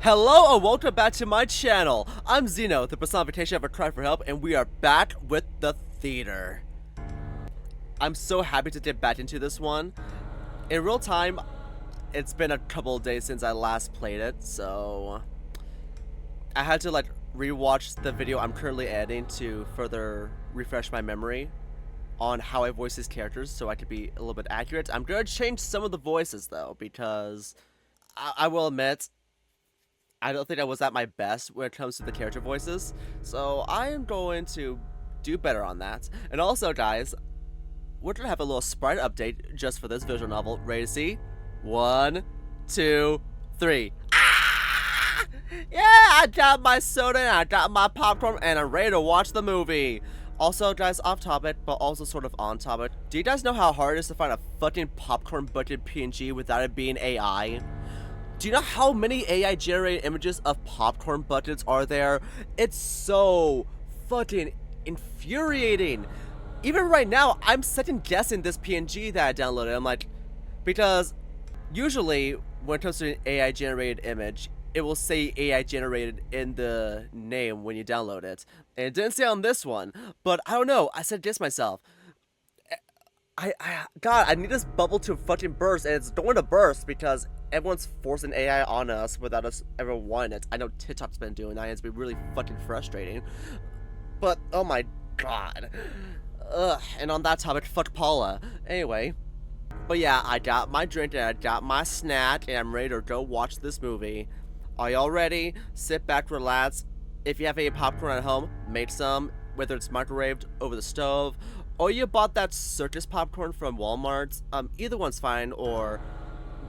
Hello and welcome back to my channel. I'm Xeno, the personification of a cry for help, and we are back with the theater. I'm so happy to get back into this one. In real time, it's been a couple of days since I last played it, so I had to rewatch the video I'm currently editing to further refresh my memory on how I voice these characters so I could be a little bit accurate. I'm gonna change some of the voices though, because I will admit I don't think I was at my best when it comes to the character voices, so I am going to do better on that. And also, guys, we're gonna have a little sprite update just for this visual novel. Ready to see? 1, 2, 3. Ah! Yeah, I got my soda and I got my popcorn and I'm ready to watch the movie. Also, guys, off topic, but also sort of on topic. Do you guys know how hard it is to find a fucking popcorn bucket PNG without it being AI? Do you know how many AI generated images of popcorn buckets are there? It's so fucking infuriating. Even right now, I'm second guessing this PNG that I downloaded. I'm like, because usually when it comes to an AI generated image, it will say AI generated in the name when you download it. And it didn't say on this one, but I don't know. I said this myself. God, I need this bubble to fucking burst, and it's going to burst because everyone's forcing AI on us without us ever wanting it. I know TikTok's been doing that, and it's been really fucking frustrating. But, oh my god. Ugh, and on that topic, fuck Paula. Anyway. But yeah, I got my drink, and I got my snack, and I'm ready to go watch this movie. Are y'all ready? Sit back, relax. If you have any popcorn at home, make some, whether it's microwaved, over the stove, or you bought that circus popcorn from Walmart. Either one's fine, or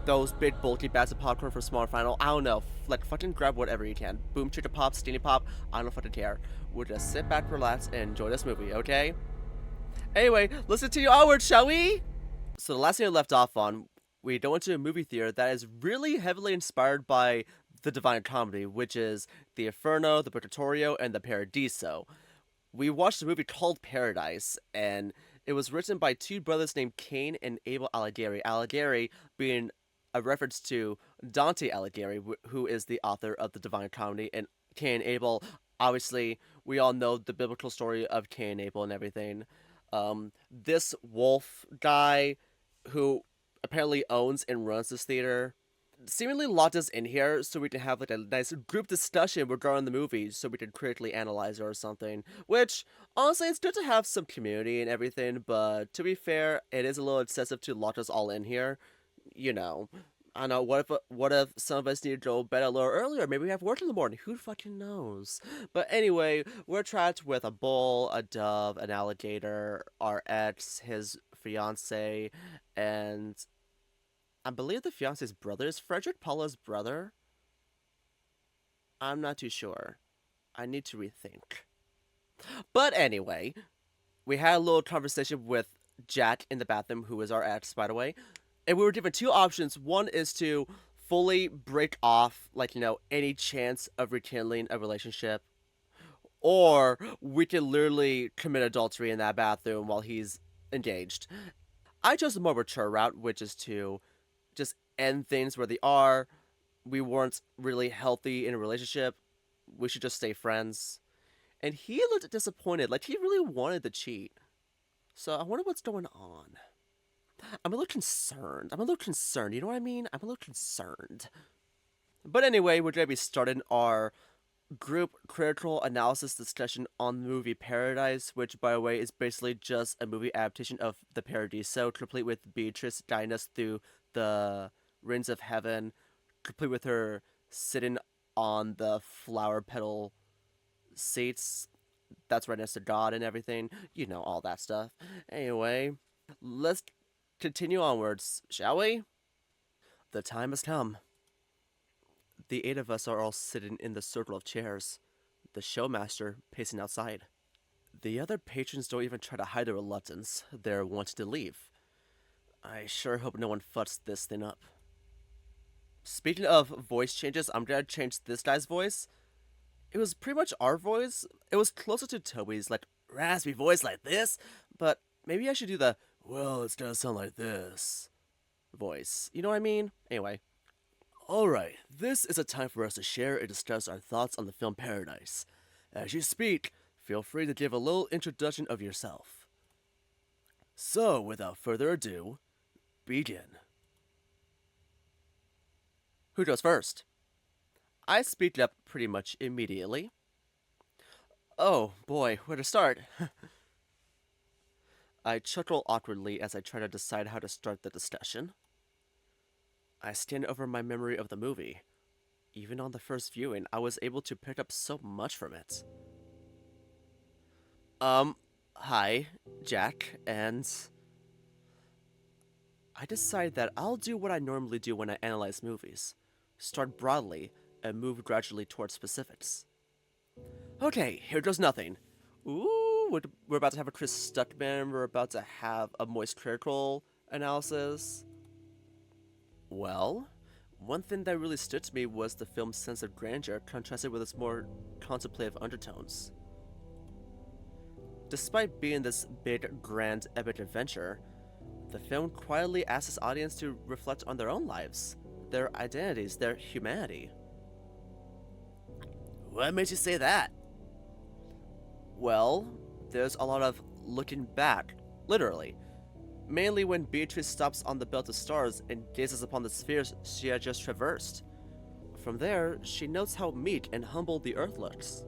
those big bulky bags of popcorn from Smaller Final. I don't know. Like, fucking grab whatever you can. Boom chicka pop, steamy pop, I don't fucking care. We'll just sit back, relax, and enjoy this movie, okay? Anyway, listen to you onward, shall we? So the last thing I left off on, we go into a movie theater that is really heavily inspired by the Divine Comedy, which is the Inferno, the Purgatorio, and the Paradiso. We watched a movie called Paradise, and it was written by two brothers named Cain and Abel Alighieri. Alighieri being a reference to Dante Alighieri, who is the author of the Divine Comedy, and Cain and Abel, obviously, we all know the biblical story of Cain and Abel and everything. This wolf guy, who apparently owns and runs this theater, seemingly locked us in here so we can have like a nice group discussion regarding the movie so we can critically analyze it or something. Which, honestly, it's good to have some community and everything, but to be fair, it is a little excessive to lock us all in here. You know, I don't know, what if some of us need to go to bed a little earlier? Maybe we have work in the morning. Who fucking knows? But anyway, we're trapped with a bull, a dove, an alligator, our ex, his fiance, and I believe the fiance's brother. Is Frederick Paula's brother? I'm not too sure. I need to rethink. But anyway, we had a little conversation with Jack in the bathroom, who is our ex, by the way. And we were given two options. One is to fully break off, any chance of rekindling a relationship. Or we can literally commit adultery in that bathroom while he's engaged. I chose the more mature route, which is to just end things where they are. We weren't really healthy in a relationship. We should just stay friends. And he looked disappointed, like he really wanted to cheat. So I wonder what's going on. I'm a little concerned. You know what I mean? I'm a little concerned. But anyway, we're going to be starting our group critical analysis discussion on the movie Paradise, which, by the way, is basically just a movie adaptation of the Paradiso, complete with Beatrice guiding us through the rings of heaven, complete with her sitting on the flower petal seats that's right next to God and everything. You know, all that stuff. Anyway, let's continue onwards, shall we? The time has come. The 8 of us are all sitting in the circle of chairs, the showmaster pacing outside. The other patrons don't even try to hide their reluctance. They're wanting to leave. I sure hope no one fucks this thing up. Speaking of voice changes, I'm gonna change this guy's voice. It was pretty much our voice. It was closer to Toby's, raspy voice like this, but maybe I should do the, well, it's gonna sound like this voice. You know what I mean? Anyway. Alright, this is a time for us to share and discuss our thoughts on the film Paradise. As you speak, feel free to give a little introduction of yourself. So, without further ado, begin. Who goes first? I speak up pretty much immediately. Oh boy, where to start? I chuckle awkwardly as I try to decide how to start the discussion. I stand over my memory of the movie. Even on the first viewing, I was able to pick up so much from it. Hi, Jack, and I decide that I'll do what I normally do when I analyze movies. Start broadly and move gradually towards specifics. Okay, here goes nothing. Ooh, we're about to have a Chris Stuckman, we're about to have a moist critical analysis. Well, one thing that really stood to me was the film's sense of grandeur contrasted with its more contemplative undertones. Despite being this big, grand, epic adventure, the film quietly asks its audience to reflect on their own lives, their identities, their humanity. What made you say that? Well, there's a lot of looking back, literally. Mainly when Beatrice stops on the belt of stars and gazes upon the spheres she had just traversed. From there, she notes how meek and humble the Earth looks.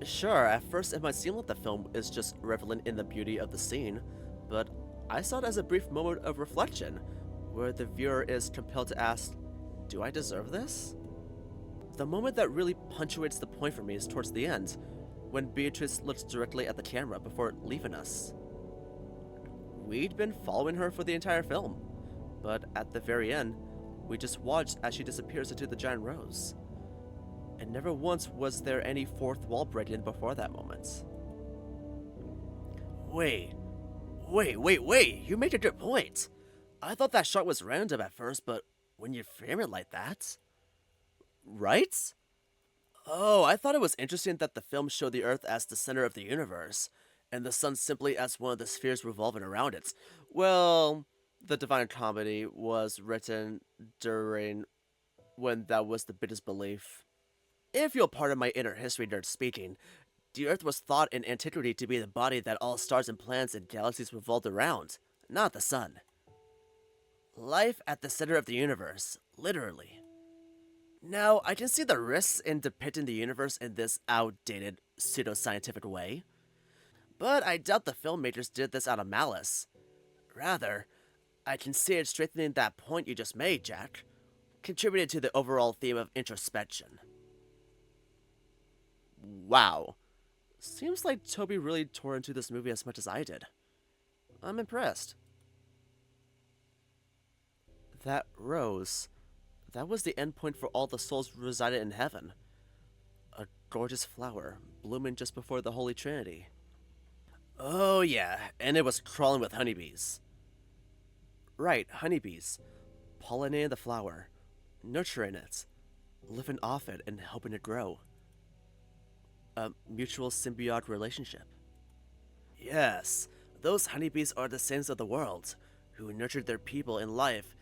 Sure, at first it might seem like the film is just reveling in the beauty of the scene, but I saw it as a brief moment of reflection, where the viewer is compelled to ask, do I deserve this? The moment that really punctuates the point for me is towards the end, when Beatrice looks directly at the camera before leaving us. We'd been following her for the entire film, but at the very end, we just watched as she disappears into the giant rose. And never once was there any fourth wall breaking before that moment. Wait, you make a good point. I thought that shot was random at first, but when you frame it like that... Right? Oh, I thought it was interesting that the film showed the Earth as the center of the universe, and the sun simply as one of the spheres revolving around it. Well, the Divine Comedy was written during when that was the biggest belief. If you'll pardon my inner history nerd speaking, the Earth was thought in antiquity to be the body that all stars and planets and galaxies revolved around, not the sun. Life at the center of the universe, literally. Now, I can see the risks in depicting the universe in this outdated, pseudoscientific way, but I doubt the filmmakers did this out of malice. Rather, I can see it strengthening that point you just made, Jack, contributed to the overall theme of introspection. Wow. Seems like Toby really tore into this movie as much as I did. I'm impressed. That rose, that was the endpoint for all the souls resided in heaven. A gorgeous flower, blooming just before the Holy Trinity. Oh yeah, and it was crawling with honeybees. Right, honeybees. Pollinating the flower, nurturing it, living off it and helping it grow. A mutual symbiotic relationship. Yes, those honeybees are the saints of the world, who nurtured their people in life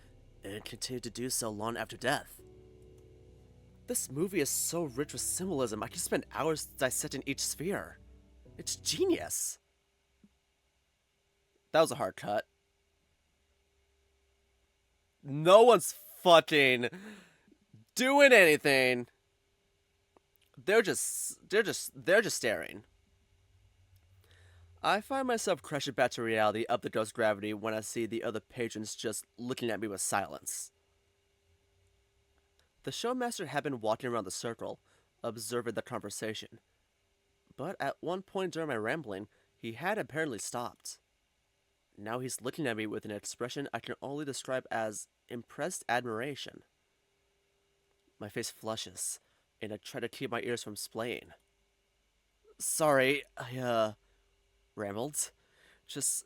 and continue to do so long after death. This movie is so rich with symbolism, I could spend hours dissecting each sphere. It's genius. That was a hard cut. No one's fucking doing anything. They're just staring. I find myself crashing back to reality up the ghost gravity when I see the other patrons just looking at me with silence. The showmaster had been walking around the circle, observing the conversation. But at one point during my rambling, he had apparently stopped. Now he's looking at me with an expression I can only describe as impressed admiration. My face flushes, and I try to keep my ears from splaying. Sorry, I rambled. Just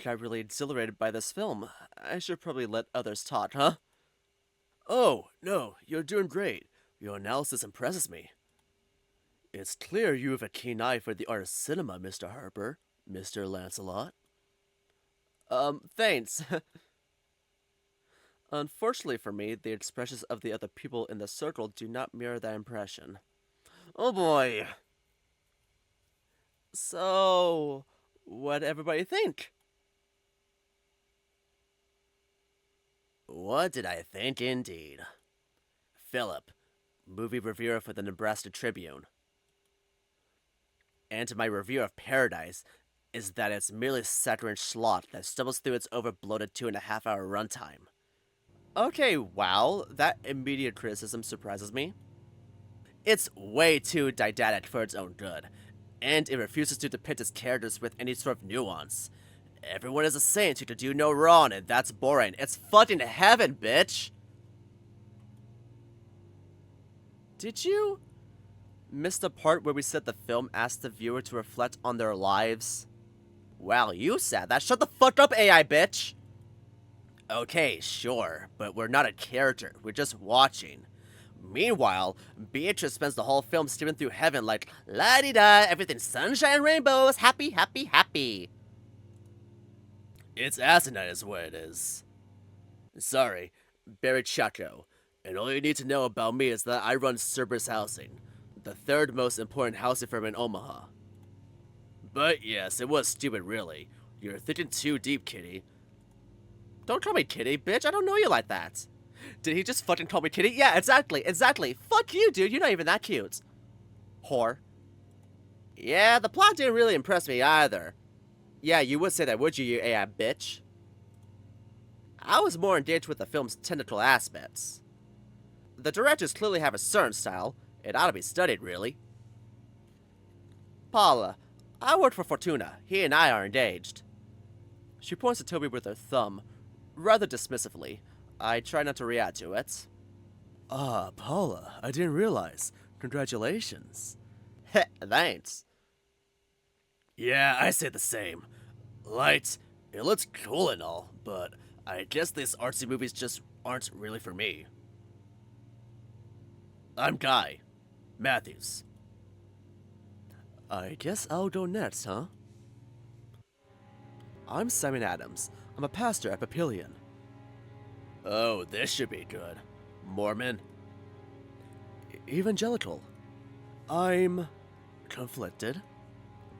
got really exhilarated by this film. I should probably let others talk, huh? Oh, no, you're doing great. Your analysis impresses me. It's clear you have a keen eye for the art of cinema, Mr. Harper, Mr. Lancelot. Thanks. Unfortunately for me, the expressions of the other people in the circle do not mirror that impression. Oh boy. So, what did everybody think? What did I think indeed? Philip, movie reviewer for the Nebraska Tribune. And my review of Paradise is that it's merely saccharine slot that stumbles through its over-bloated 2.5-hour runtime. Okay, wow, that immediate criticism surprises me. It's way too didactic for its own good, and it refuses to depict its characters with any sort of nuance. Everyone is a saint who can do no wrong, and that's boring. It's fucking heaven, bitch! Did you miss the part where we said the film asked the viewer to reflect on their lives? Well, you said that. Shut the fuck up, AI bitch! Okay, sure, but we're not a character. We're just watching. Meanwhile, Beatrice spends the whole film steering through heaven like, la-di-da, everything's sunshine and rainbows, happy, happy, happy. It's asinine is what it is. Sorry, Barry Chaco, and all you need to know about me is that I run Cerberus Housing, the third most important housing firm in Omaha. But yes, it was stupid really. You're thinking too deep, kitty. Don't call me kitty, bitch, I don't know you like that. Did he just fucking call me kitty? Yeah, exactly. Fuck you, dude, you're not even that cute. Whore. Yeah, the plot didn't really impress me either. Yeah, you would say that, would you AI bitch? I was more engaged with the film's technical aspects. The directors clearly have a certain style. It ought to be studied, really. Paula, I work for Fortuna. He and I are engaged. She points to Toby with her thumb, rather dismissively. I try not to react to it. Ah, Paula, I didn't realize. Congratulations. Heh, thanks. Yeah, I say the same. Light, it looks cool and all, but I guess these artsy movies just aren't really for me. I'm Guy Matthews. I guess I'll go next, huh? I'm Simon Adams. I'm a pastor at Papillion. Oh, this should be good. Mormon. Evangelical. I'm conflicted.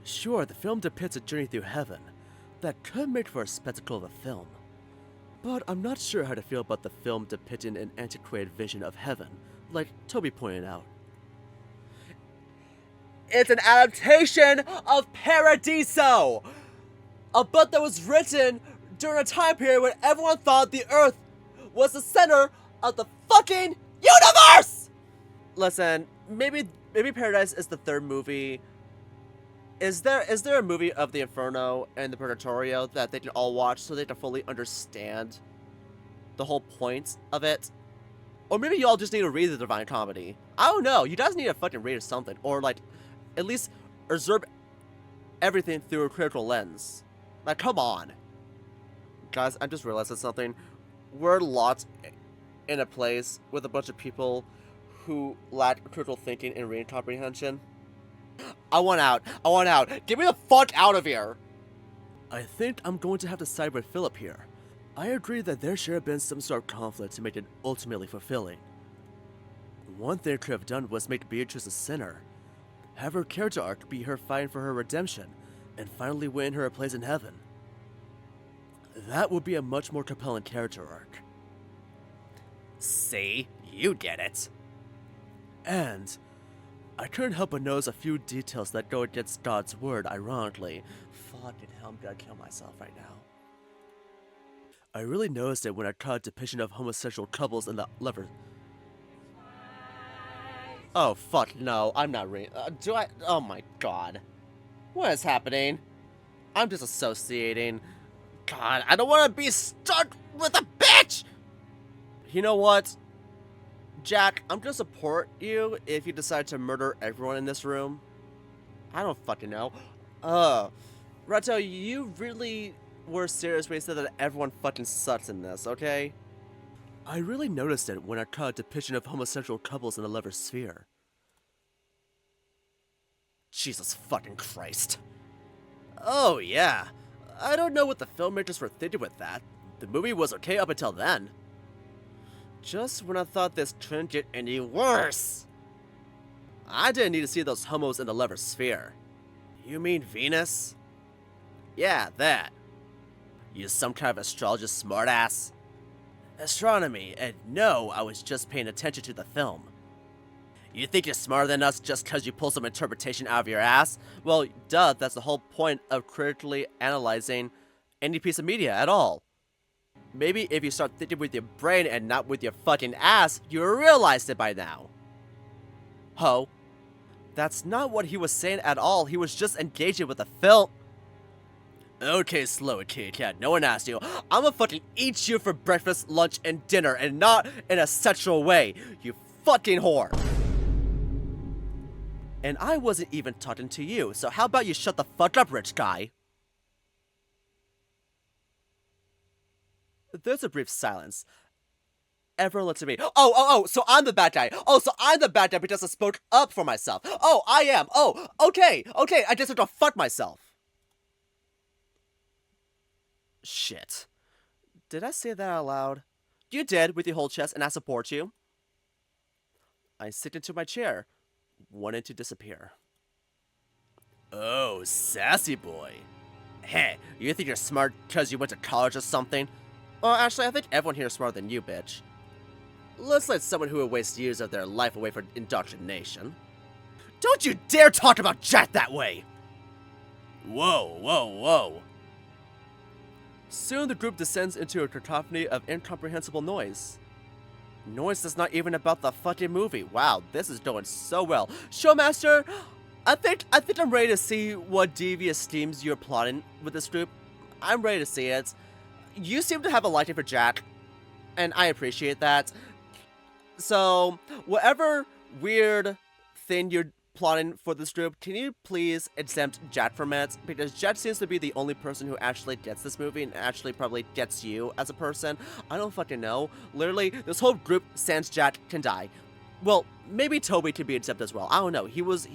Sure, the film depicts a journey through heaven. That could make for a spectacle of a film. But I'm not sure how to feel about the film depicting an antiquated vision of heaven, like Toby pointed out. It's an adaptation of Paradiso! A book that was written during a time period when everyone thought the Earth was the center of the fucking universe! Listen, maybe Paradise is the third movie. Is there a movie of the Inferno and the Purgatorio that they can all watch so they can fully understand the whole point of it? Or maybe y'all just need to read the Divine Comedy. I don't know. You guys need to fucking read or something. Or, like, at least observe everything through a critical lens. Like, come on. Guys, I just realized something. We're locked in a place with a bunch of people who lack critical thinking and reading comprehension. I want out. Get me the fuck out of here. I think I'm going to have to side with Philip here. I agree that there should have been some sort of conflict to make it ultimately fulfilling. One thing I could have done was make Beatrice a sinner. Have her character arc be her fighting for her redemption, and finally win her a place in heaven. That would be a much more compelling character arc. See? You get it. And I couldn't help but notice a few details that go against God's word, ironically. Fucking hell, I'm gonna kill myself right now. I really noticed it when I caught a depiction of homosexual couples in the lever. Oh, fuck, no, I'm not reading. Do I? Oh my god. What is happening? I'm disassociating. God, I don't want to be stuck with a bitch! You know what? Jack, I'm gonna support you if you decide to murder everyone in this room. I don't fucking know. Rhettoe, you really were serious when you said that everyone fucking sucks in this, okay? I really noticed it when I caught a depiction of homosexual couples in the lever sphere. Jesus fucking Christ. Oh yeah. I don't know what the filmmakers were thinking with that. The movie was okay up until then. Just when I thought this couldn't get any worse. I didn't need to see those homos in the lever sphere. You mean Venus? Yeah, that. You some kind of astrologist smartass? Astronomy, and no, I was just paying attention to the film. You think you're smarter than us just cause you pull some interpretation out of your ass? Well, duh, that's the whole point of critically analyzing any piece of media at all. Maybe if you start thinking with your brain and not with your fucking ass, you realized it by now. Ho. That's not what he was saying at all, he was just engaging with the film. Okay, slow it, kitty cat. No one asked you. I'ma fucking eat you for breakfast, lunch, and dinner, and not in a sexual way, you fucking whore. And I wasn't even talking to you, so how about you shut the fuck up, rich guy? There's a brief silence. Everyone looks at me. Oh, so I'm the bad guy. Oh, so I'm the bad guy because I spoke up for myself. Oh, I am. Oh, okay, I just have to fuck myself. Shit. Did I say that out loud? You did, with your whole chest, and I support you. I sink into my chair, wanting to disappear. Oh, sassy boy. Hey, you think you're smart because you went to college or something? Well, actually, I think everyone here is smarter than you, bitch. Let's let someone who would waste years of their life away for indoctrination. Don't you dare talk about Jack that way! Whoa. Soon the group descends into a cacophony of incomprehensible noise. Noise that's not even about the fucking movie. Wow, this is going so well. Showmaster, I think I'm ready to see what devious schemes you're plotting with this group. I'm ready to see it. You seem to have a liking for Jack, and I appreciate that. So, whatever weird thing you're plotting for this group, can you please exempt Jack from it? Because Jack seems to be the only person who actually gets this movie and actually probably gets you as a person. I don't fucking know. Literally, this whole group sans Jack can die. Well, maybe Toby could be exempt as well. I don't know. He was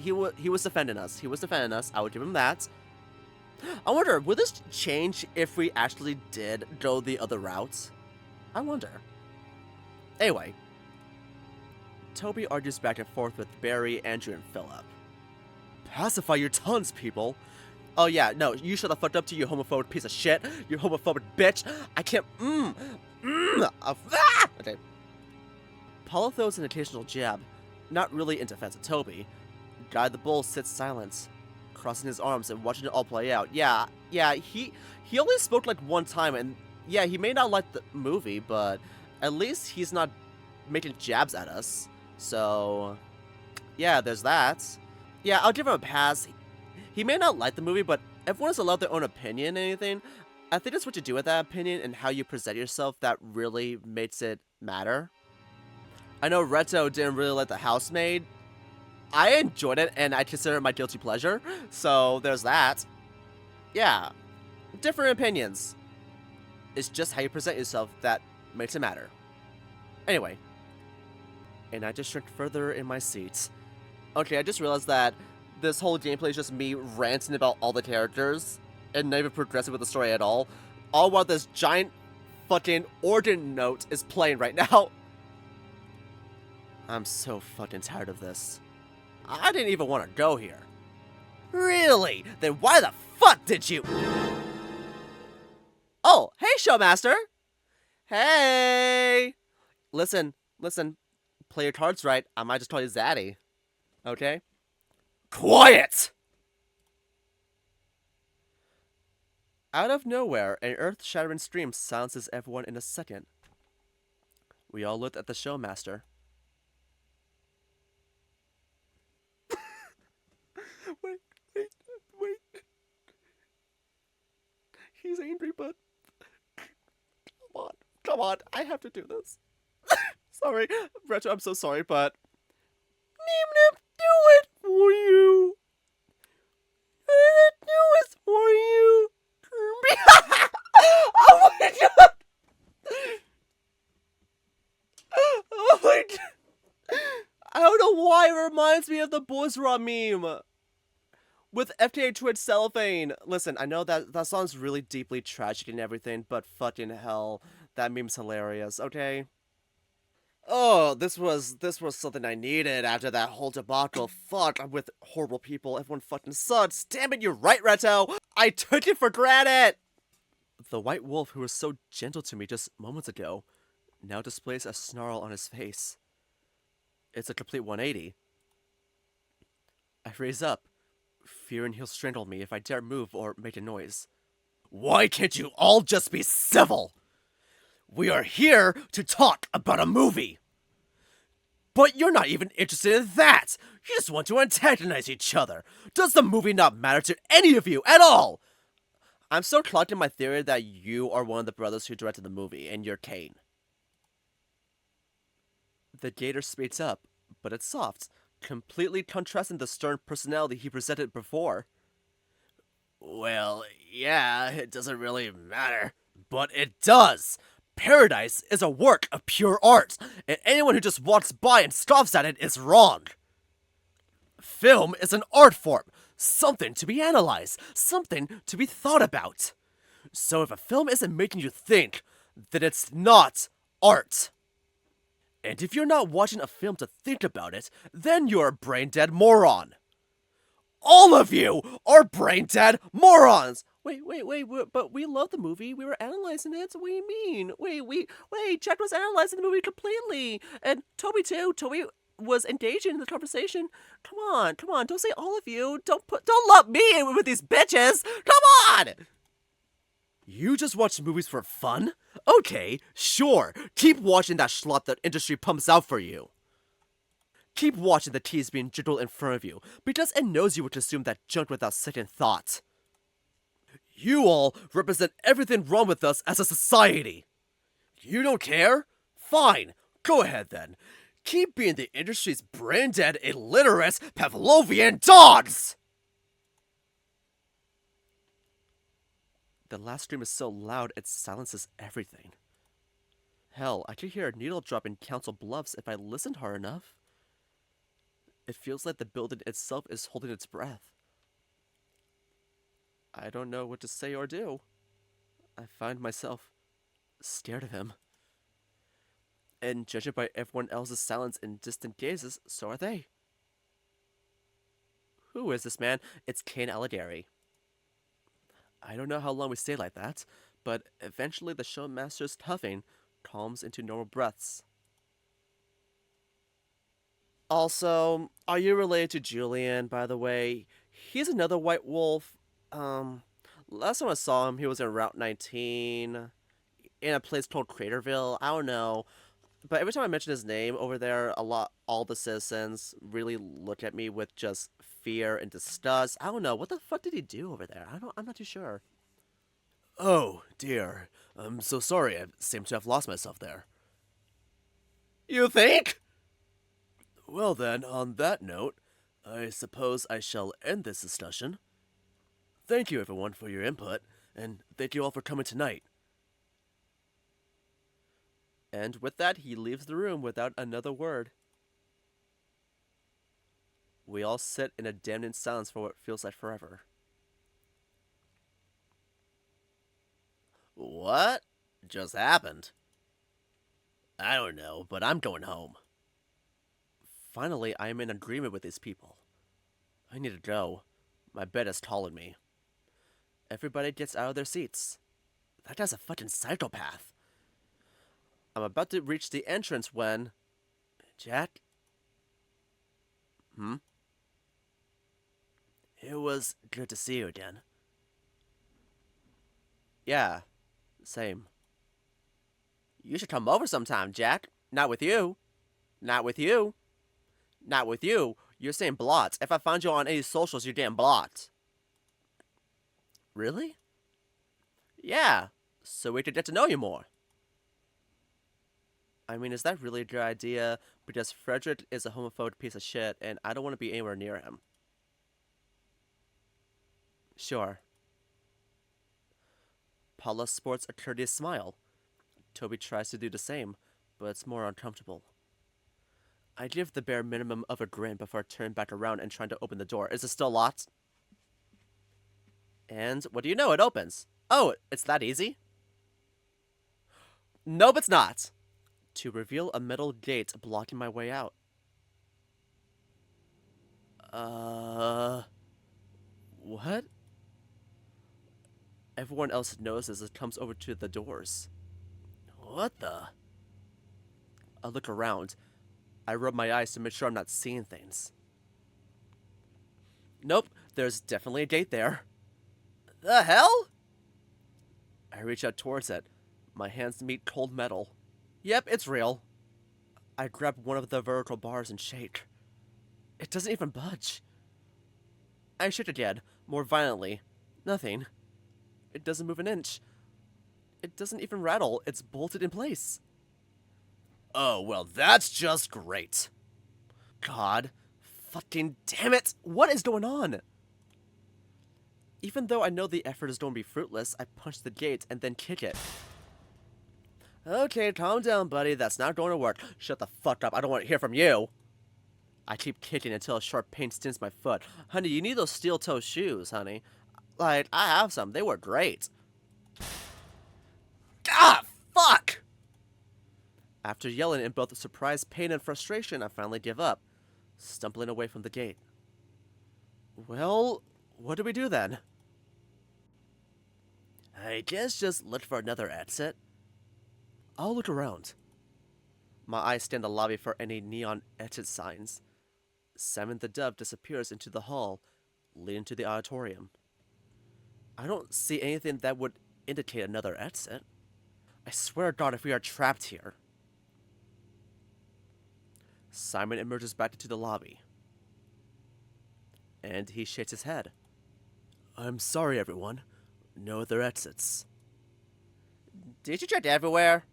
defending us. He was defending us. I would give him that. I wonder, would this change if we actually did go the other route? I wonder. Anyway, Toby argues back and forth with Barry, Andrew, and Philip. Pacify your tongues, people. Oh yeah, no, you shut the fuck up to you homophobic piece of shit. You homophobic bitch. I can't, Okay. Paulo throws an occasional jab, not really in defense of Toby. Guy the Bull sits silent, crossing his arms and watching it all play out. Yeah, he only spoke like one time, and yeah, he may not like the movie, but at least he's not making jabs at us. So, yeah, there's that. Yeah, I'll give him a pass. He may not like the movie, but everyone is allowed their own opinion and anything. I think it's what you do with that opinion and how you present yourself that really makes it matter. I know Rhettoe didn't really like The Housemaid. I enjoyed it, and I consider it my guilty pleasure, so there's that. Yeah, different opinions. It's just how you present yourself that makes it matter. Anyway, and I just shrink further in my seat. Okay, I just realized that this whole gameplay is just me ranting about all the characters and not even progressing with the story at all while this giant fucking organ note is playing right now. I'm so fucking tired of this. I didn't even want to go here. Really? Then why the fuck did you? Oh, hey, Showmaster! Hey! Listen. Play your cards right. I might just call you Zaddy. Okay? Quiet! Out of nowhere, an earth-shattering scream silences everyone in a second. We all looked at the Showmaster. Wait. He's angry, but... Come on, I have to do this. Sorry, Rhettoe, I'm so sorry, but... Nim, do it for you. Do it for you. Oh my god! Oh my god! I don't know why it reminds me of the Boys Raw meme with FKA Twitch Cellophane. Listen, I know that song's really deeply tragic and everything, but fucking hell, that meme's hilarious, okay? Oh, this was something I needed after that whole debacle. Fuck, I'm with horrible people. Everyone fucking sucks. Damn it, you're right, Rhettoe. I took it for granted. The white wolf who was so gentle to me just moments ago now displays a snarl on his face. It's a complete 180. I raise up, fearing he'll strangle me if I dare move or make a noise. Why can't you all just be civil? We are here to talk about a movie. But you're not even interested in that! You just want to antagonize each other! Does the movie not matter to any of you at all? I'm still clocked in my theory that you are one of the brothers who directed the movie, and you're Kane. The gator speaks up, but it's soft, completely contrasting the stern personality he presented before. Well, yeah, it doesn't really matter. But it does! Paradise is a work of pure art, and anyone who just walks by and scoffs at it is wrong. Film is an art form, something to be analyzed, something to be thought about. So if a film isn't making you think, then it's not art. And if you're not watching a film to think about it, then you're a brain-dead moron. All of you are brain-dead morons! Wait, but we love the movie. We were analyzing it. What do you mean? Wait, Jack was analyzing the movie completely. And Toby too. Toby was engaging in the conversation. Come on, don't say all of you. Don't lump me in with these bitches. Come on! You just watch movies for fun? Okay, sure. Keep watching that schlop the industry pumps out for you. Keep watching the teas being jiggled in front of you, because it knows you would consume that junk without second thought. You all represent everything wrong with us as a society. You don't care? Fine, go ahead then. Keep being the industry's brain-dead, illiterate, Pavlovian dogs! The last scream is so loud it silences everything. Hell, I could hear a needle drop in Council Bluffs if I listened hard enough. It feels like the building itself is holding its breath. I don't know what to say or do. I find myself scared of him. And judging by everyone else's silence and distant gazes, so are they. Who is this man? It's KlLL. I don't know how long we stay like that, but eventually the showmaster's huffing calms into normal breaths. Also, are you related to Julian, by the way? He's another white wolf. Last time I saw him, he was in Route 19, in a place called Craterville. I don't know. But every time I mention his name over there, all the citizens really look at me with just fear and disgust. I don't know. What the fuck did he do over there? I'm not too sure. Oh, dear. I'm so sorry. I seem to have lost myself there. You think? Well then, on that note, I suppose I shall end this discussion. Thank you everyone for your input, and thank you all for coming tonight. And with that, he leaves the room without another word. We all sit in a damning silence for what feels like forever. What just happened? I don't know, but I'm going home. Finally, I am in agreement with these people. I need to go. My bed is calling me. Everybody gets out of their seats. That guy's a fucking psychopath. I'm about to reach the entrance when... Jack? It was good to see you again. Yeah, same. You should come over sometime, Jack. Not with you. Not with you. Not with you. You're saying blocked. If I find you on any socials, you're getting blocked. Really? Yeah, so we could get to know you more. I mean, is that really a good idea? Because Frederick is a homophobic piece of shit, and I don't want to be anywhere near him. Sure. Paula sports a courteous smile. Toby tries to do the same, but it's more uncomfortable. I give the bare minimum of a grin before I turn back around and trying to open the door. Is it still locked? And what do you know? It opens. Oh, it's that easy? Nope, it's not. to reveal a metal gate blocking my way out. What? Everyone else notices and comes over to the doors. What the? I look around. I rub my eyes to make sure I'm not seeing things. Nope, there's definitely a gate there. The hell? I reach out towards it. My hands meet cold metal. Yep, it's real. I grab one of the vertical bars and shake. It doesn't even budge. I shake again, more violently. Nothing. It doesn't move an inch. It doesn't even rattle. It's bolted in place. Oh, well, that's just great. God. Fucking damn it! What is going on? Even though I know the effort is going to be fruitless, I punch the gate and then kick it. Okay, calm down, buddy. That's not going to work. Shut the fuck up. I don't want to hear from you. I keep kicking until a sharp pain stings my foot. Honey, you need those steel-toe shoes, honey. Like, I have some. They were great. Ah, fuck! After yelling in both surprise, pain, and frustration, I finally give up, stumbling away from the gate. Well, what do we do then? I guess just look for another exit. I'll look around. My eyes scan the lobby for any neon exit signs. Simon the Dove disappears into the hall, leading to the auditorium. I don't see anything that would indicate another exit. I swear to God, if we are trapped here. Simon emerges back into the lobby. And he shakes his head. I'm sorry, everyone. No other exits. Did you check everywhere?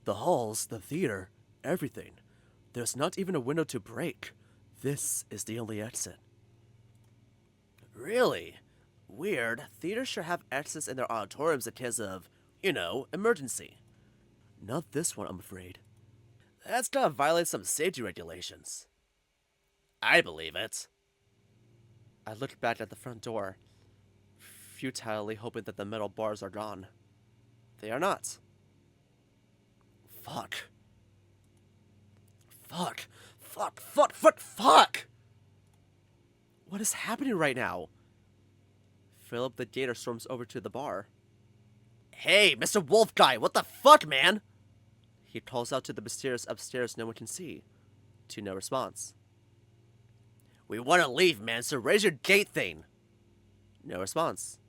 The halls, the theater, everything. There's not even a window to break. This is the only exit. Really? Weird. Theaters sure have exits in their auditoriums in case of, emergency. Not this one, I'm afraid. That's gotta violate some safety regulations. I believe it. I look back at the front door, futilely hoping that the metal bars are gone. They are not. Fuck. Fuck. Fuck, fuck, fuck, fuck! What is happening right now? Philip the Gator storms over to the bar. Hey, Mr. Wolf Guy, what the fuck, man? He calls out to the mysterious upstairs no one can see. To no response. We want to leave, man, so raise your gate thing. No response.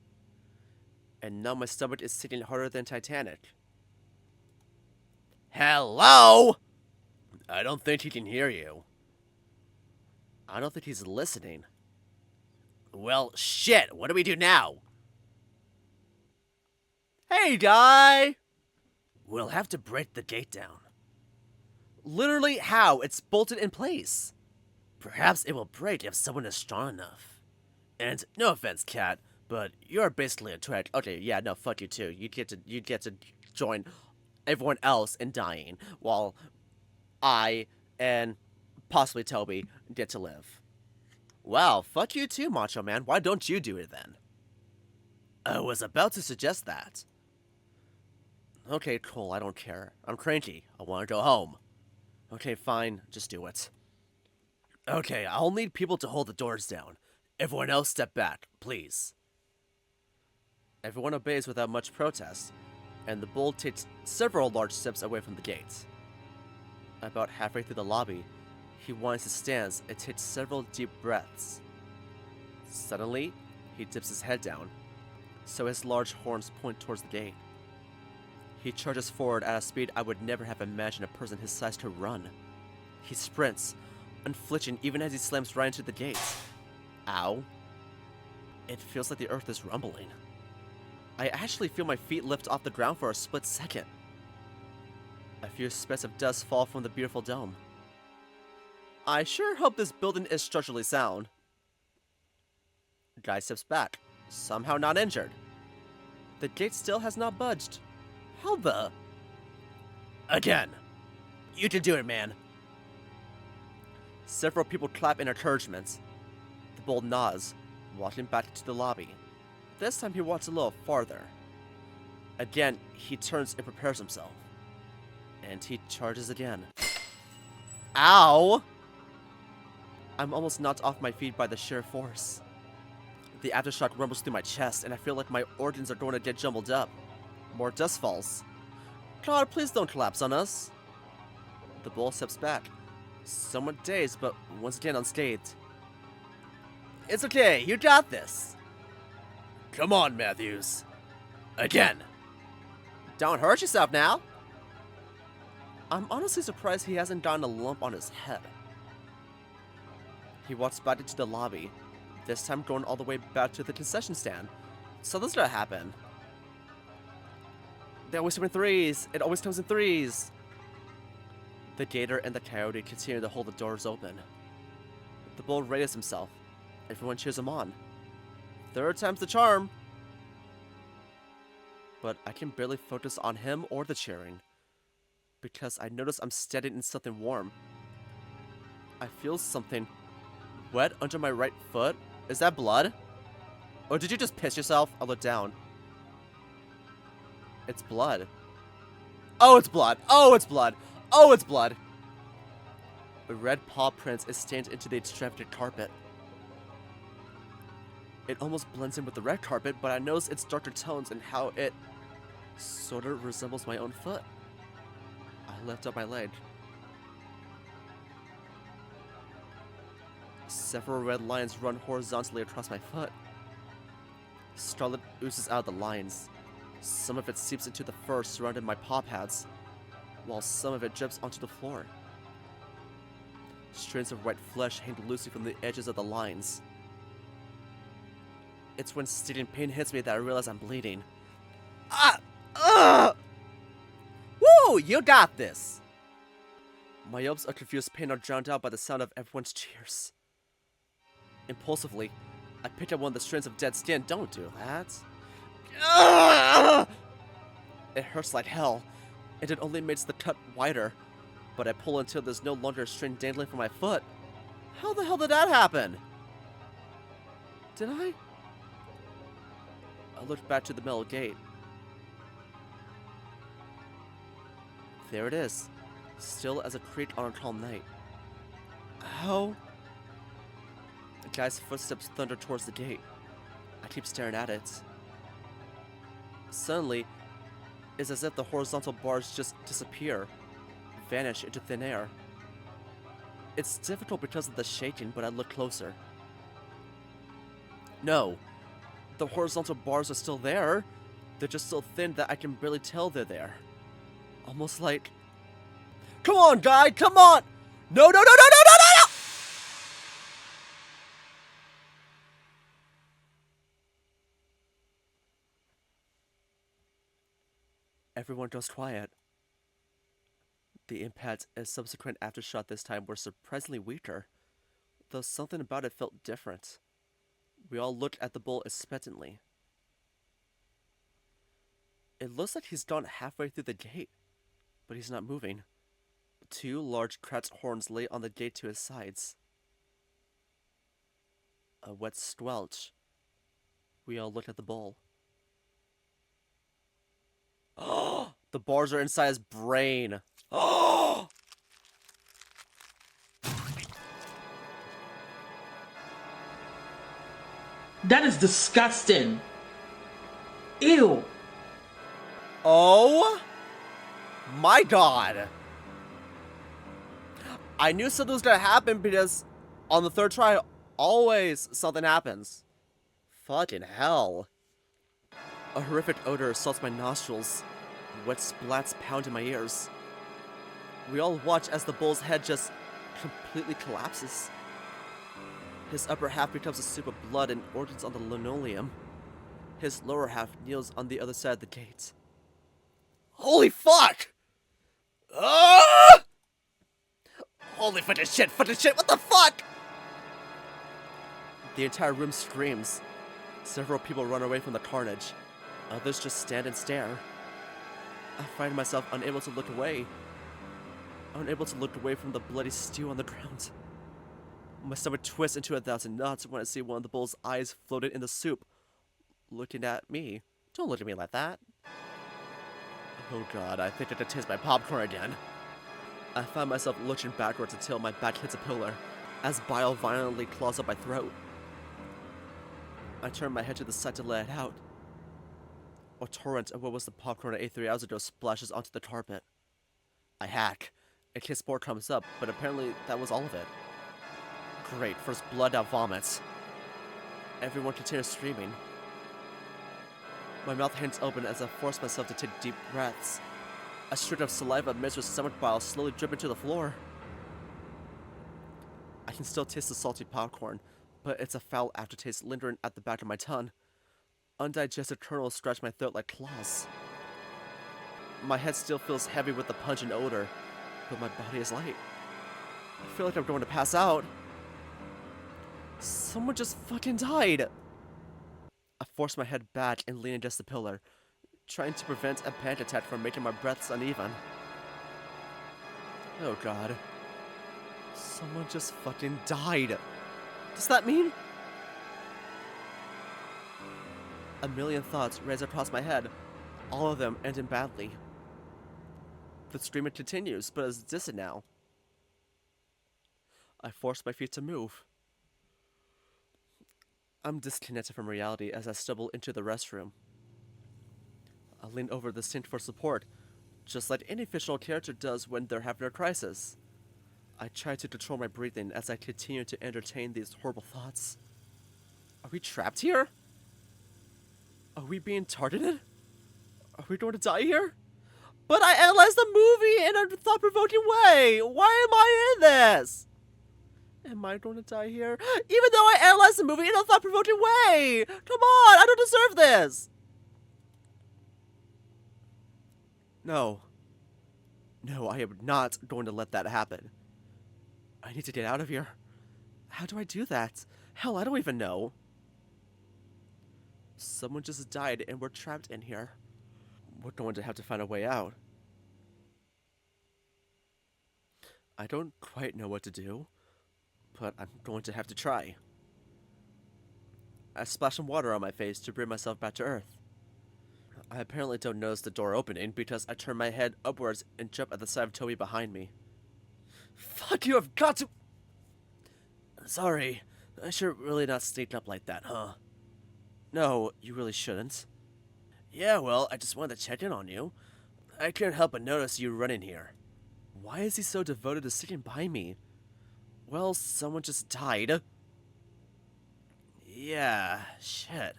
And now my stomach is sinking harder than Titanic. Hello? I don't think he can hear you. I don't think he's listening. Well, shit, what do we do now? Hey, guy! We'll have to break the gate down. Literally how? It's bolted in place. Perhaps it will break if someone is strong enough. And no offense, Cat, but you're basically a twig. Okay, yeah, no, fuck you too. You get to join everyone else in dying, while I and possibly Toby get to live. Wow, fuck you too, Macho Man. Why don't you do it then? I was about to suggest that. Okay, cool, I don't care. I'm cranky. I want to go home. Okay, fine, just do it. Okay, I'll need people to hold the doors down. Everyone else step back, please. Everyone obeys without much protest, and the bull takes several large steps away from the gate. About halfway through the lobby, he winds his stance and takes several deep breaths. Suddenly, he dips his head down, so his large horns point towards the gate. He charges forward at a speed I would never have imagined a person his size could run. He sprints, unflinching even as he slams right into the gate. Ow. It feels like the earth is rumbling. I actually feel my feet lift off the ground for a split second. A few specks of dust fall from the beautiful dome. I sure hope this building is structurally sound. Guy steps back, somehow not injured. The gate still has not budged. How the? Again. You can do it, man. Several people clap in encouragement. The bull nods, walking back to the lobby. This time he walks a little farther. Again, he turns and prepares himself. And he charges again. Ow! I'm almost knocked off my feet by the sheer force. The aftershock rumbles through my chest, and I feel like my organs are going to get jumbled up. More dust falls. God, please don't collapse on us. The bull steps back, somewhat dazed, but once again unscathed. It's okay, you got this. Come on, Matthews. Again. Don't hurt yourself now. I'm honestly surprised he hasn't gotten a lump on his head. He walks back into the lobby, this time going all the way back to the concession stand. So this is gonna happen. They always come in threes. It always comes in threes. The gator and the coyote continue to hold the doors open. The bull raises himself. Everyone cheers him on. Third time's the charm. But I can barely focus on him or the cheering, because I notice I'm standing in something warm. I feel something wet under my right foot. Is that blood? Or did you just piss yourself? I look down. It's blood. Oh, it's blood. Oh, it's blood. Oh, it's blood. The red paw prints is stained into the extravagant carpet. It almost blends in with the red carpet, but I notice its darker tones and how it sort of resembles my own foot. I lift up my leg. Several red lines run horizontally across my foot. Scarlet oozes out of the lines. Some of it seeps into the fur surrounding my paw pads, while some of it drips onto the floor. Strands of white flesh hang loosely from the edges of the lines. It's when stinging pain hits me that I realize I'm bleeding. Woo! You got this! My yelps of confused pain are drowned out by the sound of everyone's cheers. Impulsively, I pick up one of the strands of dead skin. Don't do that. It hurts like hell, and it only makes the cut wider. But I pull until there's no longer a string dangling from my foot. How the hell did that happen? Did I? I looked back to the metal gate. There it is, still as a creek on a calm night. How? The guy's footsteps thunder towards the gate. I keep staring at it. Suddenly, it's as if the horizontal bars just disappear, vanish into thin air. It's difficult because of the shaking, but I look closer. No, the horizontal bars are still there. They're just so thin that I can barely tell they're there. Almost like... Come on, guy! Come on! No, no, no, no, no, no, no, no! Everyone goes quiet. The impact and subsequent aftershock this time were surprisingly weaker, though something about it felt different. We all looked at the bull expectantly. It looks like he's gone halfway through the gate, but he's not moving. Two large cracked horns lay on the gate to his sides. A wet squelch. We all looked at the bull. Oh! The bars are inside his brain. Oh! That is disgusting. Ew. Oh my god. I knew something was gonna happen because on the third try, always something happens. Fucking hell. A horrific odor assaults my nostrils. Wet splats pound in my ears. We all watch as the bull's head just completely collapses. His upper half becomes a soup of blood and organs on the linoleum. His lower half kneels on the other side of the gate. Holy fuck! Ah! Holy fucking shit, what the fuck? The entire room screams. Several people run away from the carnage. Others just stand and stare. I find myself unable to look away. Unable to look away from the bloody stew on the ground. My stomach twists into 1,000 knots when I see one of the bull's eyes floated in the soup, looking at me. Don't look at me like that. Oh god, I think I can taste my popcorn again. I find myself lurching backwards until my back hits a pillar, as bile violently claws up my throat. I turn my head to the side to let it out. A torrent of what was the popcorn I ate 3 hours ago splashes onto the carpet. I hack, in case more comes up, but apparently that was all of it. Great, first blood, now vomits. Everyone continues screaming. My mouth hangs open as I force myself to take deep breaths. A streak of saliva mixed with stomach bile slowly dripping to the floor. I can still taste the salty popcorn, but it's a foul aftertaste lingering at the back of my tongue. Undigested kernels scratch my throat like claws. My head still feels heavy with the pungent odor, but my body is light. I feel like I'm going to pass out. Someone just fucking died. I force my head back and lean against the pillar, trying to prevent a panic attack from making my breaths uneven. Oh god. Someone just fucking died. Does that mean? A million thoughts race across my head, all of them ending badly. The screaming continues, but is distant now. I force my feet to move. I'm disconnected from reality as I stumble into the restroom. I lean over the sink for support, just like any fictional character does when they're having a crisis. I try to control my breathing as I continue to entertain these horrible thoughts. Are we trapped here? Are we being targeted? Are we going to die here? But I analyzed the movie in a thought-provoking way! Why am I in this? Am I going to die here? Even though I analyzed the movie in a thought-provoking way! Come on, I don't deserve this! No. No, I am not going to let that happen. I need to get out of here. How do I do that? Hell, I don't even know. Someone just died and we're trapped in here. We're going to have to find a way out. I don't quite know what to do, but I'm going to have to try. I splash some water on my face to bring myself back to Earth. I apparently don't notice the door opening because I turn my head upwards and jump at the sight of Toby behind me. Fuck, you have got to... Sorry, I should really not sneak up like that, huh? No, you really shouldn't. Yeah, well, I just wanted to check in on you. I couldn't help but notice you running here. Why is he so devoted to sticking by me? Well, someone just died. Yeah, shit.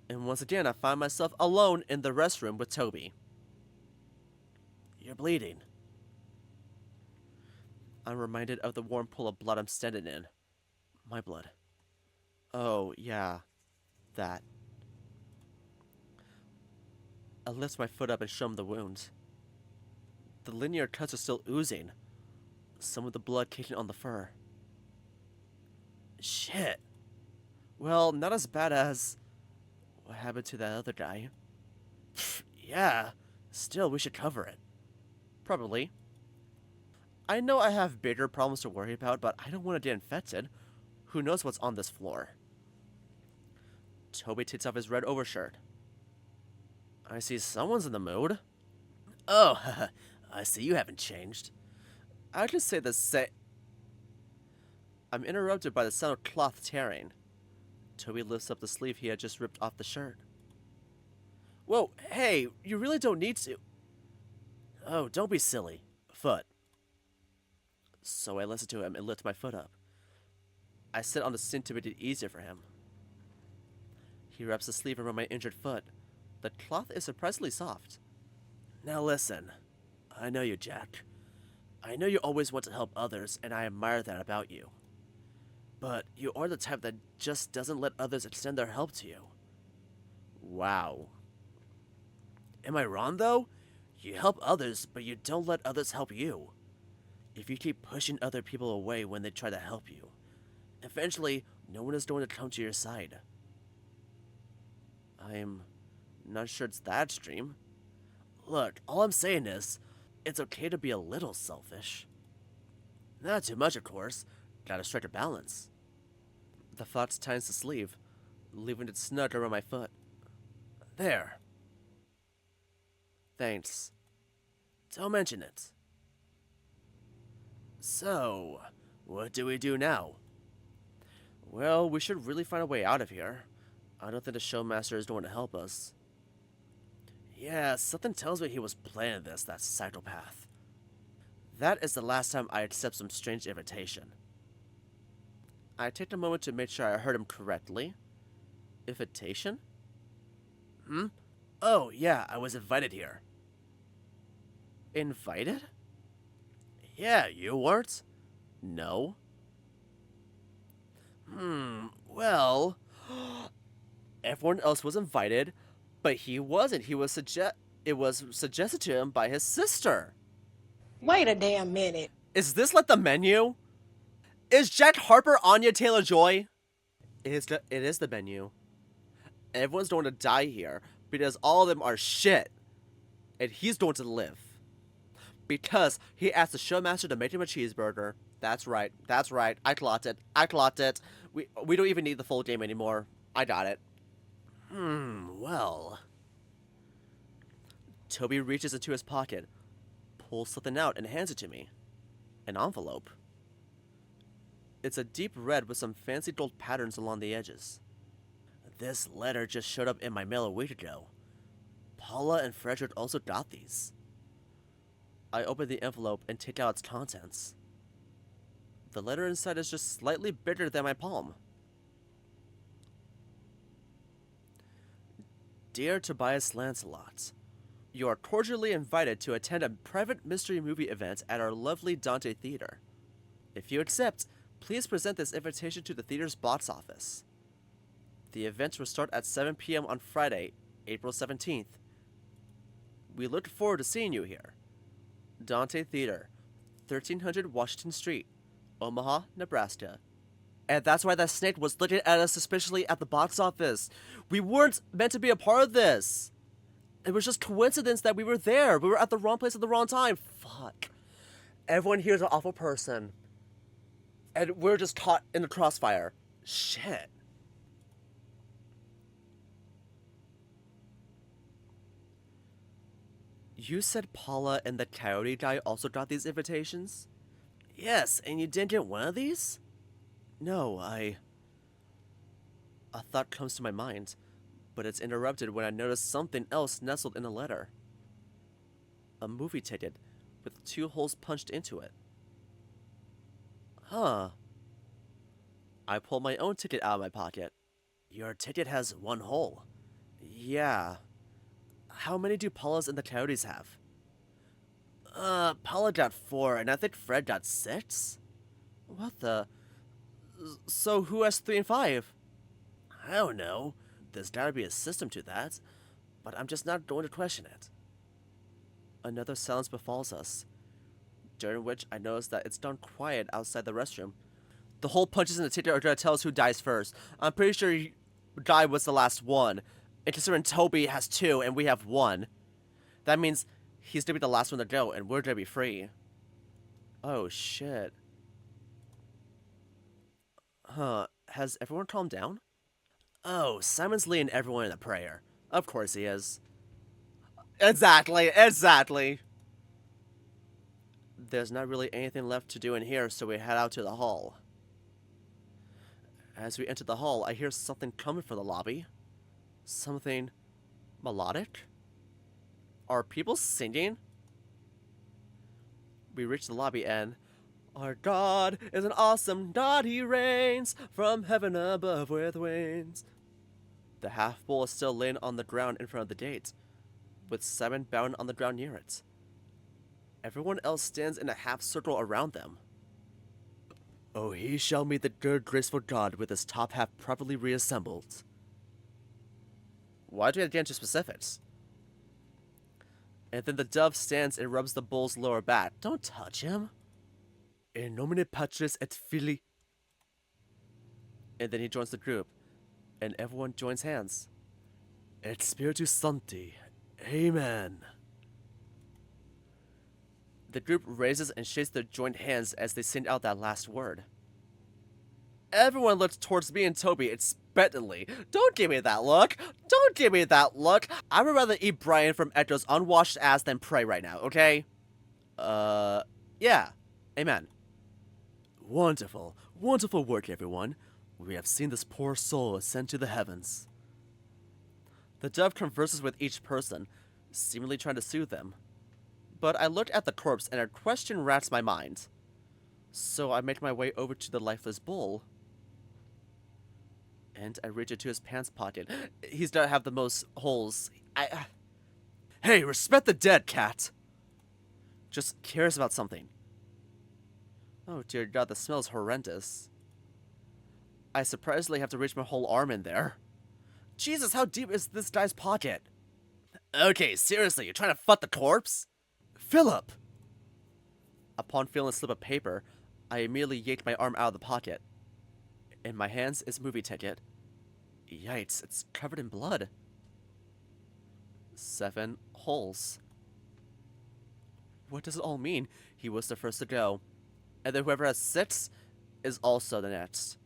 And once again, I find myself alone in the restroom with Toby. You're bleeding. I'm reminded of the warm pool of blood I'm standing in. My blood. Oh, yeah. That. I lift my foot up and show him the wound. The linear cuts are still oozing. Some of the blood caked on the fur. Shit. Well, not as bad as... what happened to that other guy? Pfft, yeah. Still, we should cover it. Probably. I know I have bigger problems to worry about, but I don't want to get infected. Who knows what's on this floor? Toby takes off his red overshirt. I see someone's in the mood. Oh, I see you haven't changed. I could say the same. I'm interrupted by the sound of cloth tearing. Toby lifts up the sleeve he had just ripped off the shirt. Whoa, hey, you really don't need to. Oh, don't be silly. Foot. So I listen to him and lift my foot up. I sit on the sink to make it easier for him. He wraps the sleeve around my injured foot. The cloth is surprisingly soft. Now listen, I know you, Jack. I know you always want to help others, and I admire that about you. But you are the type that just doesn't let others extend their help to you. Wow. Am I wrong, though? You help others, but you don't let others help you. If you keep pushing other people away when they try to help you, eventually, no one is going to come to your side. I'm not sure it's that extreme. Look, all I'm saying is, it's okay to be a little selfish. Not too much, of course. Gotta strike a balance. The fox tightens the sleeve, leaving it snug around my foot. There. Thanks. Don't mention it. So, what do we do now? Well, we should really find a way out of here. I don't think the showmaster is going to help us. Yeah, something tells me he was planning this, that psychopath. That is the last time I accept some strange invitation. I take a moment to make sure I heard him correctly. Invitation? Oh, yeah, I was invited here. Invited? Yeah, you weren't? No. Well... Everyone else was invited, but he wasn't. It was suggested to him by his sister. Wait a damn minute. Is this like the menu? Is Jack Harper Anya Taylor-Joy? It is the menu. Everyone's going to die here because all of them are shit. And he's going to live. Because he asked the showmaster to make him a cheeseburger. That's right. I clocked it. We don't even need the full game anymore. I got it. Well. Toby reaches into his pocket, pulls something out, and hands it to me. An envelope. It's a deep red with some fancy gold patterns along the edges. This letter just showed up in my mail a week ago. Paula and Frederick also got these. I open the envelope and take out its contents. The letter inside is just slightly bigger than my palm. Dear Tobias Lancelot, you are cordially invited to attend a private mystery movie event at our lovely Dante Theater. If you accept, please present this invitation to the theater's box office. The event will start at 7 p.m. on Friday, April 17th. We look forward to seeing you here. Dante Theater, 1300 Washington Street, Omaha, Nebraska. And that's why that snake was looking at us suspiciously at the box office. We weren't meant to be a part of this. It was just coincidence that we were there. We were at the wrong place at the wrong time. Fuck. Everyone here is an awful person. And we're just caught in the crossfire. Shit. You said Paula and the coyote guy also got these invitations? Yes, and you didn't get one of these? No, A thought comes to my mind, but it's interrupted when I notice something else nestled in the letter. A movie ticket with 2 holes punched into it. Huh. I pull my own ticket out of my pocket. Your ticket has 1 hole. Yeah. How many do Paula's and the coyotes have? Paula got 4, and I think Fred got 6? What the... So who has 3 and 5? I don't know. There's gotta be a system to that, but I'm just not going to question it. Another silence befalls us, during which I notice that it's gone quiet outside the restroom. The hole punches in the ticket are gonna tell us who dies first. I'm pretty sure Guy was the last one, and considering Toby has 2 and we have 1, that means he's gonna be the last one to go and we're gonna be free. Oh shit. Huh, has everyone calmed down? Oh, Simon's leading everyone in a prayer. Of course he is. Exactly. There's not really anything left to do in here, so we head out to the hall. As we enter the hall, I hear something coming from the lobby. Something melodic? Are people singing? We reach the lobby and... Our God is an awesome God, he reigns from heaven above with wings. The half-bull is still laying on the ground in front of the gate, with Simon bound on the ground near it. Everyone else stands in a half-circle around them. Oh, he shall meet the good, graceful God with his top half properly reassembled. Why do we have to get into specifics? And then the dove stands and rubs the bull's lower back. Don't touch him. In nomine Patris et Filii. And then he joins the group, and everyone joins hands. Et Spiritus Sancti. Amen. The group raises and shakes their joined hands as they sing out that last word. Everyone looked towards me and Toby expectantly. Don't give me that look. Don't give me that look. I would rather eat Brian from Ecto's unwashed ass than pray right now, okay? Yeah. Amen. Wonderful. Wonderful work, everyone. We have seen this poor soul ascend to the heavens. The dove converses with each person, seemingly trying to soothe them. But I looked at the corpse and a question racks my mind. So I make my way over to the lifeless bull. And I reach into his pants pocket. He's doesn't have the most holes. Hey, respect the dead, cat! Just cares about something. Oh dear god, the smell is horrendous. I surprisingly have to reach my whole arm in there. Jesus, how deep is this guy's pocket? Okay, seriously, you're trying to fuck the corpse? Philip! Upon feeling a slip of paper, I immediately yanked my arm out of the pocket. In my hands is movie ticket. Yikes, it's covered in blood. 7 holes. What does it all mean? He was the first to go. And then whoever has 6 is also the next.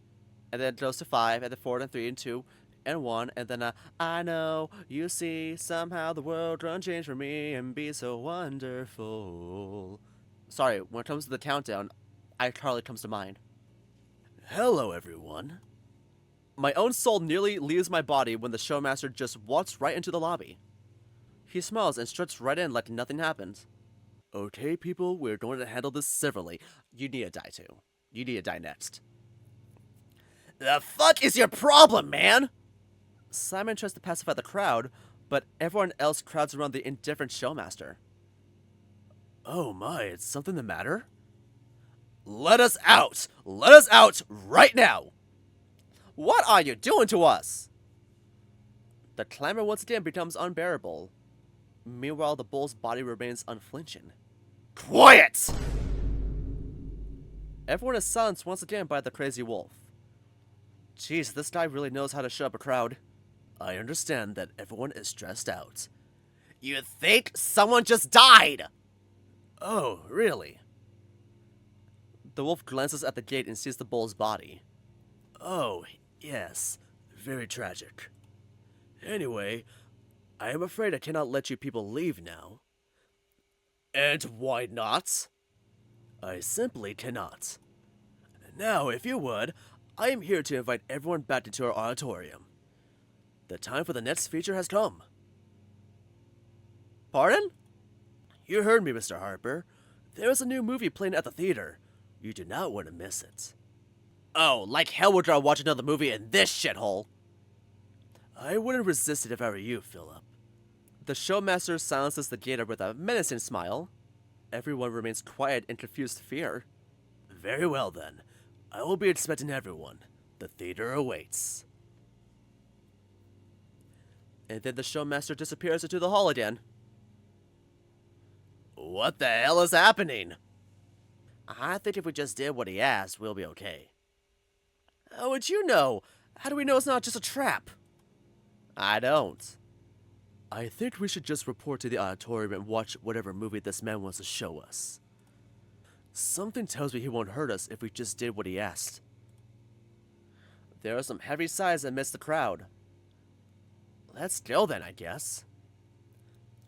And then it goes to 5, and then 4, and 3, and 2, and 1, and then I know, you see, somehow the world gonna change for me and be so wonderful. Sorry, when it comes to the countdown, iCarly comes to mind. Hello, everyone. My own soul nearly leaves my body when the showmaster just walks right into the lobby. He smiles and struts right in like nothing happened. Okay, people, we're going to handle this civilly. You need to die too. You need to die next. The fuck is your problem, man? Simon tries to pacify the crowd, but everyone else crowds around the indifferent showmaster. Oh my, is something the matter? Let us out! Let us out right now! What are you doing to us? The clamor once again becomes unbearable. Meanwhile, the bull's body remains unflinching. Quiet! Everyone is silenced once again by the crazy wolf. Jeez, this guy really knows how to shut up a crowd. I understand that everyone is stressed out. You think someone just died? Oh, really? The wolf glances at the gate and sees the bull's body. Oh, yes. Very tragic. Anyway, I am afraid I cannot let you people leave now. And why not? I simply cannot. Now, if you would, I am here to invite everyone back into our auditorium. The time for the next feature has come. Pardon? You heard me, Mr. Harper. There is a new movie playing at the theater. You do not want to miss it. Oh, like hell we're gonna watch another movie in this shithole. I wouldn't resist it if I were you, Philip. The showmaster silences the gator with a menacing smile. Everyone remains quiet in confused fear. Very well then. I will be expecting everyone. The theater awaits. And then the showmaster disappears into the hall again. What the hell is happening? I think if we just did what he asked, we'll be okay. How would you know? How do we know it's not just a trap? I don't. I think we should just report to the auditorium and watch whatever movie this man wants to show us. Something tells me he won't hurt us if we just did what he asked. There are some heavy sighs amidst the crowd. Let's go then, I guess.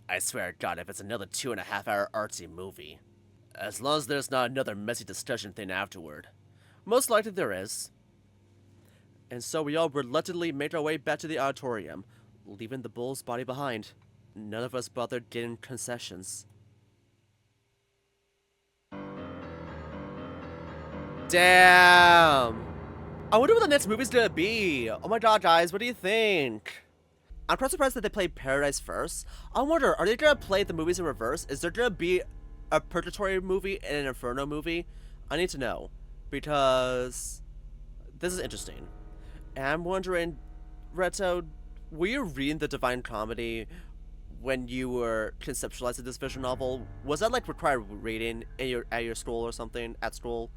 I swear to God, if it's another 2.5-hour artsy movie. As long as there's not another messy discussion thing afterward. Most likely there is. And so we all reluctantly made our way back to the auditorium, leaving the bull's body behind. None of us bothered getting concessions. Damn! I wonder what the next movie's gonna be. Oh my god, guys, what do you think? I'm quite surprised that they played Paradise first. I wonder, are they gonna play the movies in reverse? Is there gonna be a Purgatory movie and an Inferno movie? I need to know, because this is interesting. And I'm wondering, Rhettoe, were you reading the Divine Comedy when you were conceptualizing this visual novel? Was that like required reading at your school or something, at school?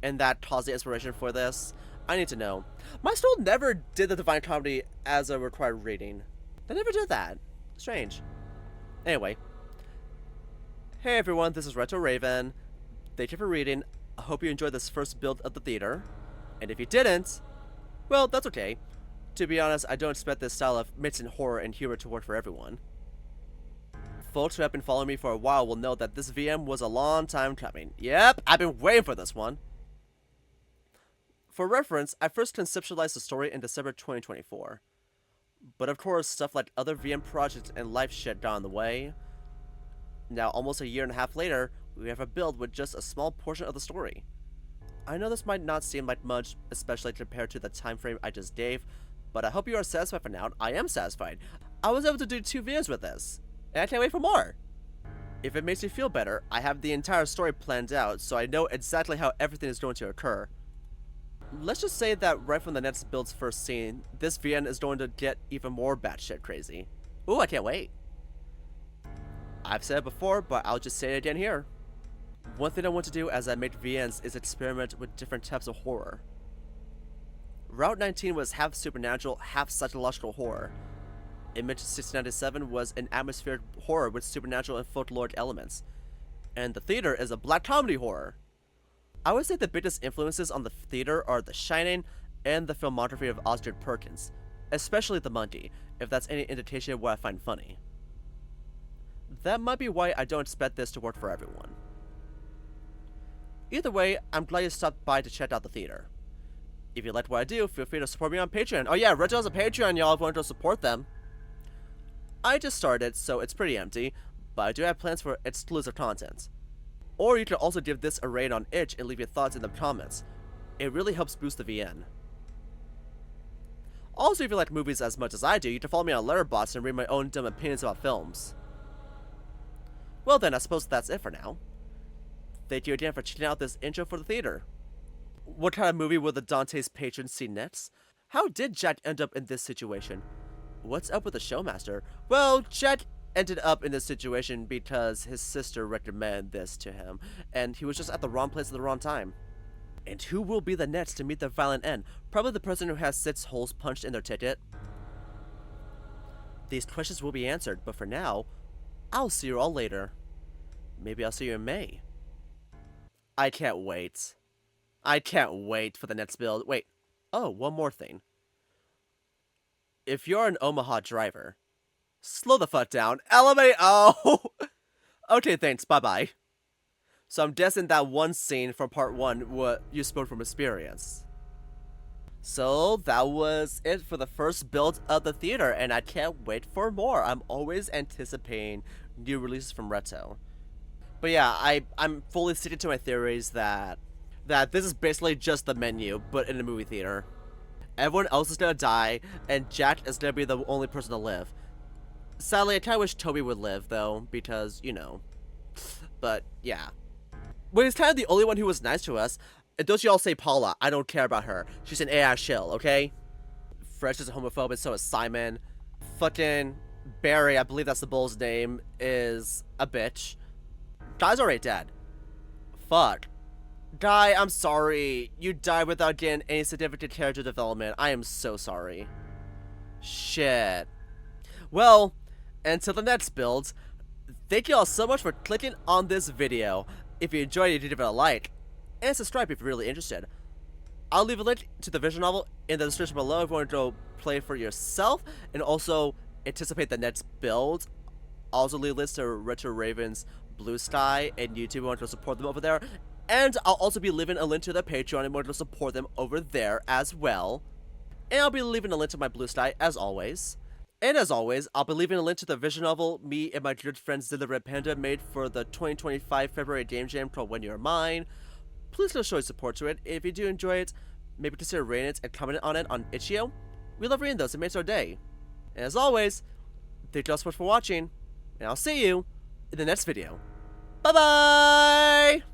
And that caused the inspiration for this? I need to know. My school never did the Divine Comedy as a required reading. They never did that. Strange. Anyway. Hey everyone, this is Rhettoe Raven. Thank you for reading. I hope you enjoyed this first build of the theater. And if you didn't, well, that's okay. To be honest, I don't expect this style of mix in horror and humor to work for everyone. Folks who have been following me for a while will know that this VM was a long time coming. Yep, I've been waiting for this one. For reference, I first conceptualized the story in December 2024. But of course, stuff like other VM projects and life shit got in the way. Now, almost a year and a half later, we have a build with just a small portion of the story. I know this might not seem like much, especially compared to the time frame I just gave, but I hope you are satisfied for now. I am satisfied. I was able to do 2 videos with this, and I can't wait for more. If it makes you feel better, I have the entire story planned out, so I know exactly how everything is going to occur. Let's just say that right from the next build's first scene, this VN is going to get even more batshit crazy. Ooh, I can't wait. I've said it before, but I'll just say it again here. One thing I want to do as I make VNs is experiment with different types of horror. Route 19 was half supernatural, half psychological horror. Image 697 was an atmospheric horror with supernatural and folkloric elements. And The Theater is a black comedy horror. I would say the biggest influences on The Theater are The Shining and the filmography of Osgood Perkins, especially The Monkey, if that's any indication of what I find funny. That might be why I don't expect this to work for everyone. Either way, I'm glad you stopped by to check out The Theater. If you liked what I do, feel free to support me on Patreon. Oh yeah, Rhettoe has a Patreon, y'all, if you want to support them. I just started, so it's pretty empty, but I do have plans for exclusive content. Or you can also give this a raid on itch and leave your thoughts in the comments. It really helps boost the VN. Also, if you like movies as much as I do, you can follow me on Letterboxd and read my own dumb opinions about films. Well then, I suppose that's it for now. Thank you again for checking out this intro for The Theater. What kind of movie will the Dante's patrons see next? How did Jack end up in this situation? What's up with the Showmaster? Well, Jack ended up in this situation because his sister recommended this to him, and he was just at the wrong place at the wrong time. And who will be the next to meet their violent end? Probably the person who has 6 holes punched in their ticket. These questions will be answered, but for now, I'll see you all later. Maybe I'll see you in May. I can't wait. I can't wait for the next build. Wait. Oh, one more thing. If you're an Omaha driver, slow the fuck down. Elevate. Oh. Okay, thanks. Bye-bye. So I'm guessing that one scene from part 1 what you spoke from experience. So that was it for the first build of The Theater, and I can't wait for more. I'm always anticipating new releases from Rhettoe. But yeah, I'm fully sticking to my theories that this is basically just the menu, but in a movie theater. Everyone else is gonna die, and Jack is gonna be the only person to live. Sadly, I kinda wish Toby would live, though, because, you know. But, yeah. But he's kind of the only one who was nice to us. And don't you all say Paula, I don't care about her. She's an AI shill, okay? Fresh is a homophobe, so is Simon. Fucking Barry, I believe that's the bull's name, is a bitch. Guy's already dead. Fuck. Guy, I'm sorry. You died without getting any significant character development. I am so sorry. Shit. Well, until the next build, thank you all so much for clicking on this video. If you enjoyed it, you give it a like, and subscribe if you're really interested. I'll leave a link to the visual novel in the description below if you want to go play for yourself, and also anticipate the next build. I'll also leave links to Rhettoe Raven's Blue Sky and YouTube if you want to support them over there. And I'll also be leaving a link to their Patreon if you want to support them over there as well. And I'll be leaving a link to my Blue Sky as always. And as always, I'll be leaving a link to the visual novel me and my good friend Zilla Red Panda made for the 2025 February Game Jam called When You're Mine. Please go show your support to it. If you do enjoy it, maybe consider rating it and commenting on it on itchio. We love reading those, it makes our day. And as always, thank you all so much for watching, and I'll see you in the next video. Bye bye!